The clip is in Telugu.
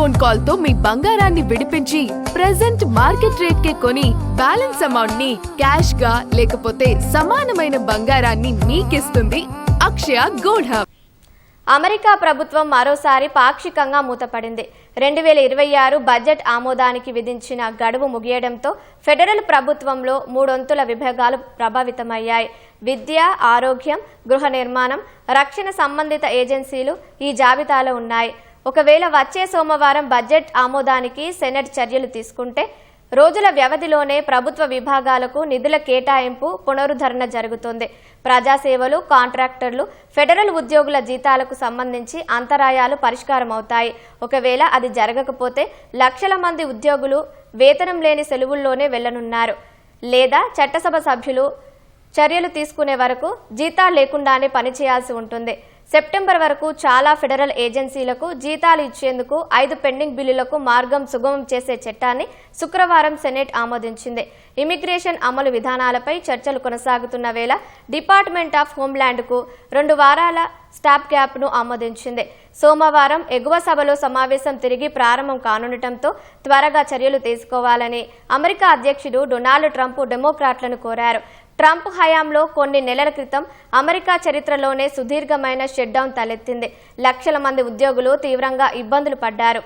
ఫోన్ కాల్ తో మీ బంగారాన్ని విడిపించి ప్రెజెంట్ మార్కెట్ రేట్ కే కొని బ్యాలెన్స్ అమౌంట్ ని క్యాష్ గా లేకపోతే సమానమైన బంగారాన్ని మీకిస్తుంది అక్షయ గోల్డ్ హబ్. అమెరికా ప్రభుత్వం మరోసారి పాక్షికంగా మూతపడింది. 2026 బడ్జెట్ ఆమోదానికి విధించిన గడువు ముగియడంతో ఫెడరల్ ప్రభుత్వంలో మూడొంతుల విభాగాలు ప్రభావితమయ్యాయి. విద్య, ఆరోగ్యం, గృహ నిర్మాణం, రక్షణ సంబంధిత ఏజెన్సీలు ఈ జాబితాలో ఉన్నాయి. ఒకవేళ వచ్చే సోమవారం బడ్జెట్ ఆమోదానికి సెనెట్ చర్యలు తీసుకుంటే రోజుల వ్యవధిలోనే ప్రభుత్వ విభాగాలకు నిధుల కేటాయింపు పునరుద్ధరణ జరుగుతుంది. ప్రజాసేవలు, కాంట్రాక్టర్లు, ఫెడరల్ ఉద్యోగుల జీతాలకు సంబంధించి అంతరాయాలు పరిష్కారమవుతాయి. ఒకవేళ అది జరగకపోతే లక్షల మంది ఉద్యోగులు వేతనం లేని సెలవుల్లోనే వెళ్లనున్నారు. లేదా చట్టసభ సభ్యులు చర్యలు తీసుకునే వరకు జీతాలు లేకుండానే పనిచేయాల్సి ఉంటుంది. సెప్టెంబర్ వరకు చాలా ఫెడరల్ ఏజెన్సీలకు జీతాలు ఇచ్చేందుకు 5 పెండింగ్ బిల్లులకు మార్గం సుగమం చేసే చట్టాన్ని శుక్రవారం సెనెట్ ఆమోదించింది. ఇమిగ్రేషన్ అమలు విధానాలపై చర్చలు కొనసాగుతున్న వేళ డిపార్ట్మెంట్ ఆఫ్ హోంల్యాండ్కు 2 వారాల స్టాప్ గ్యాప్ను ఆమోదించింది. సోమవారం ఎగువ సభలో సమావేశం తిరిగి ప్రారంభం కానుండటంతో త్వరగా చర్యలు తీసుకోవాలని అమెరికా అధ్యక్షుడు డొనాల్డ్ ట్రంప్ డెమోక్రాట్లను కోరారు. ట్రంప్ హయాంలో కొన్ని నెలల క్రితం అమెరికా చరిత్రలోనే సుదీర్ఘమైన షట్డౌన్ తలెత్తింది. లక్షల మంది ఉద్యోగులు తీవ్రంగా ఇబ్బందులు పడ్డారు.